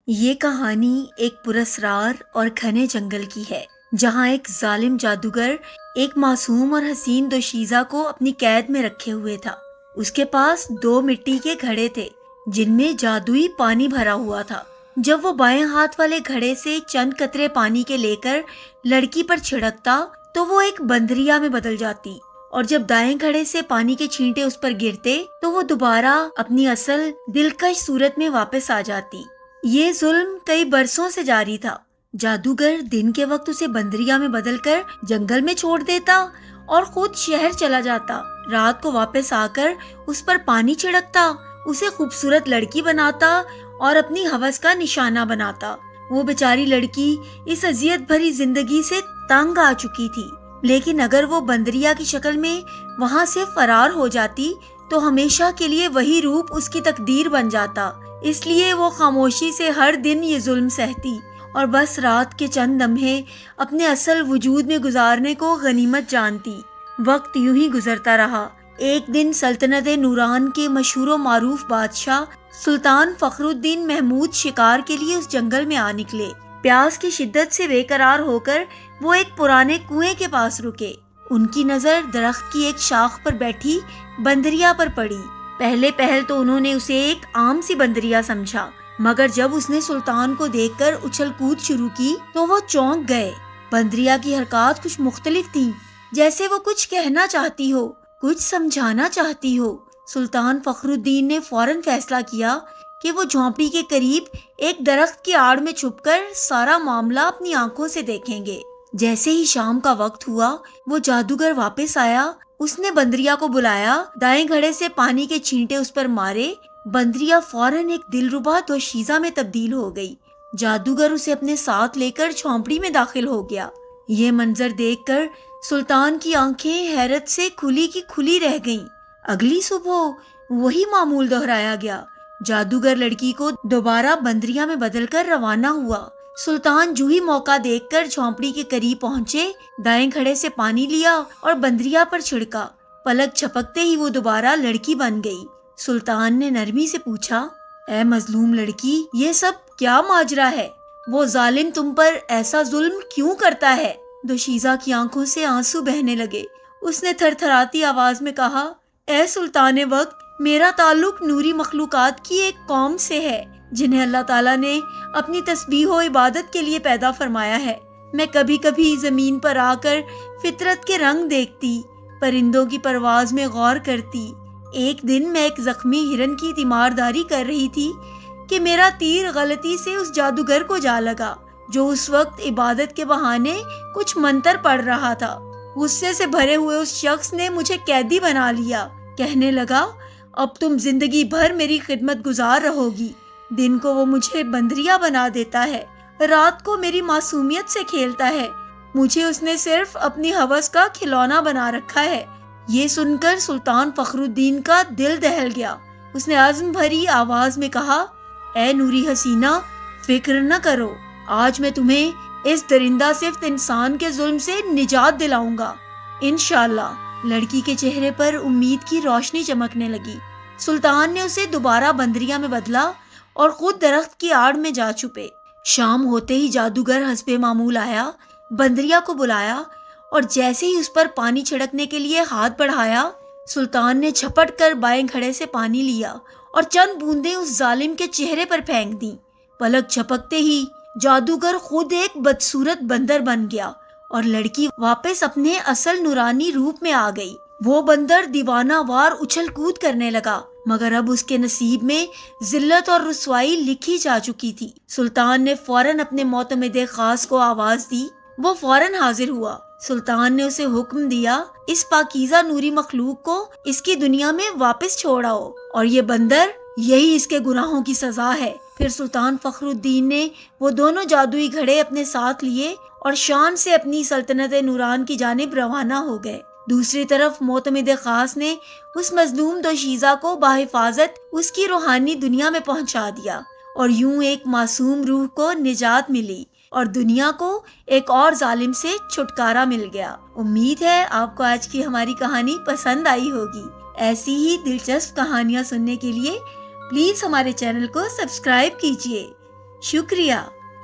یہ کہانی ایک پراسرار اور گھنے جنگل کی ہے، جہاں ایک ظالم جادوگر ایک معصوم اور حسین دوشیزہ کو اپنی قید میں رکھے ہوئے تھا۔ اس کے پاس 2 مٹی کے گھڑے تھے جن میں جادوئی پانی بھرا ہوا تھا۔ جب وہ بائیں ہاتھ والے گھڑے سے چند قطرے پانی کے لے کر لڑکی پر چھڑکتا تو وہ ایک بندریا میں بدل جاتی، اور جب دائیں گھڑے سے پانی کے چھینٹے اس پر گرتے تو وہ دوبارہ اپنی اصل دلکش صورت میں واپس آ جاتی۔ یہ ظلم کئی برسوں سے جاری تھا۔ جادوگر دن کے وقت اسے بندریا میں بدل کر جنگل میں چھوڑ دیتا اور خود شہر چلا جاتا۔ رات کو واپس آ کر اس پر پانی چھڑکتا، اسے خوبصورت لڑکی بناتا اور اپنی ہوس کا نشانہ بناتا۔ وہ بیچاری لڑکی اس اذیت بھری زندگی سے تنگ آ چکی تھی، لیکن اگر وہ بندریا کی شکل میں وہاں سے فرار ہو جاتی تو ہمیشہ کے لیے وہی روپ اس کی تقدیر بن جاتا۔ اس لیے وہ خاموشی سے ہر دن یہ ظلم سہتی اور بس رات کے چند لمحے اپنے اصل وجود میں گزارنے کو غنیمت جانتی۔ وقت یوں ہی گزرتا رہا۔ ایک دن سلطنت نوران کے مشہور و معروف بادشاہ سلطان فخر الدین محمود شکار کے لیے اس جنگل میں آ نکلے۔ پیاس کی شدت سے بے قرار ہو کر وہ ایک پرانے کنویں کے پاس رکے۔ ان کی نظر درخت کی ایک شاخ پر بیٹھی بندریا پر پڑی۔ پہلے پہل تو انہوں نے اسے ایک عام سی بندریا سمجھا، مگر جب اس نے سلطان کو دیکھ کر اچھل کود شروع کی تو وہ چونک گئے۔ بندریا کی حرکات کچھ مختلف تھیں، جیسے وہ کچھ کہنا چاہتی ہو، کچھ سمجھانا چاہتی ہو۔ سلطان فخر الدین نے فوراً فیصلہ کیا کہ وہ جھونپڑی کے قریب ایک درخت کی آڑ میں چھپ کر سارا معاملہ اپنی آنکھوں سے دیکھیں گے۔ جیسے ہی شام کا وقت ہوا، وہ جادوگر واپس آیا۔ اس نے بندریا کو بلایا، دائیں گھڑے سے پانی کے چھینٹے اس پر مارے۔ بندریا فوراً ایک دلربا دوشیزہ میں تبدیل ہو گئی۔ جادوگر اسے اپنے ساتھ لے کر جھونپڑی میں داخل ہو گیا۔ یہ منظر دیکھ کر سلطان کی آنکھیں حیرت سے کھلی کی کھلی رہ گئیں۔ اگلی صبح وہی معمول دہرایا گیا۔ جادوگر لڑکی کو دوبارہ بندریا میں بدل کر روانہ ہوا۔ سلطان جو ہی موقع دیکھ کر جھونپڑی کے قریب پہنچے، دائیں گھڑے سے پانی لیا اور بندریا پر چھڑکا۔ پلک جھپکتے ہی وہ دوبارہ لڑکی بن گئی۔ سلطان نے نرمی سے پوچھا، اے مظلوم لڑکی، یہ سب کیا ماجرا ہے؟ وہ ظالم تم پر ایسا ظلم کیوں کرتا ہے؟ دوشیزہ کی آنکھوں سے آنسو بہنے لگے۔ اس نے تھر تھراتی آواز میں کہا، اے سلطان وقت، میرا تعلق نوری مخلوقات کی ایک قوم سے ہے جنہیں اللہ تعالیٰ نے اپنی تسبیح و عبادت کے لیے پیدا فرمایا ہے۔ میں کبھی کبھی زمین پر آ کر فطرت کے رنگ دیکھتی، پرندوں کی پرواز میں غور کرتی۔ ایک دن میں ایک زخمی ہرن کی تیمارداری کر رہی تھی کہ میرا تیر غلطی سے اس جادوگر کو جا لگا، جو اس وقت عبادت کے بہانے کچھ منتر پڑھ رہا تھا۔ غصے سے بھرے ہوئے اس شخص نے مجھے قیدی بنا لیا۔ کہنے لگا، اب تم زندگی بھر میری خدمت گزار رہو گی۔ دن کو وہ مجھے بندریا بنا دیتا ہے، رات کو میری معصومیت سے کھیلتا ہے۔ مجھے اس نے صرف اپنی ہوس کا کھلونا بنا رکھا ہے۔ یہ سن کر سلطان فخر الدین کا دل دہل گیا۔ اس نے عزم بھری آواز میں کہا، اے نوری حسینہ، فکر نہ کرو، آج میں تمہیں اس درندہ صفت انسان کے ظلم سے نجات دلاؤں گا، انشاءاللہ۔ لڑکی کے چہرے پر امید کی روشنی چمکنے لگی۔ سلطان نے اسے دوبارہ بندریا میں بدلا اور خود درخت کی آڑ میں جا چھپے۔ شام ہوتے ہی جادوگر حسب معمول آیا، بندریا کو بلایا اور جیسے ہی اس پر پانی چھڑکنے کے لیے ہاتھ بڑھایا، سلطان نے جھپٹ کر بائیں گھڑے سے پانی لیا اور چند بوندیں اس ظالم کے چہرے پر پھینک دیں۔ پلک جھپکتے ہی جادوگر خود ایک بدصورت بندر بن گیا اور لڑکی واپس اپنے اصل نورانی روپ میں آ گئی۔ وہ بندر دیوانہ وار اچھل کود کرنے لگا، مگر اب اس کے نصیب میں ذلت اور رسوائی لکھی جا چکی تھی۔ سلطان نے فوراً اپنے معتمد خاص کو آواز دی۔ وہ فوراً حاضر ہوا۔ سلطان نے اسے حکم دیا، اس پاکیزہ نوری مخلوق کو اس کی دنیا میں واپس چھوڑ آؤ، اور یہ بندر، یہی اس کے گناہوں کی سزا ہے۔ پھر سلطان فخر الدین نے وہ دونوں جادوئی گھڑے اپنے ساتھ لیے اور شان سے اپنی سلطنت نوران کی جانب روانہ ہو گئے۔ دوسری طرف معتمد خاص نے اس مظلوم دوشیزہ کو بحفاظت اس کی روحانی دنیا میں پہنچا دیا، اور یوں ایک معصوم روح کو نجات ملی اور دنیا کو ایک اور ظالم سے چھٹکارا مل گیا۔ امید ہے آپ کو آج کی ہماری کہانی پسند آئی ہوگی۔ ایسی ہی دلچسپ کہانیاں سننے کے لیے پلیز ہمارے چینل کو سبسکرائب کیجیے۔ شکریہ.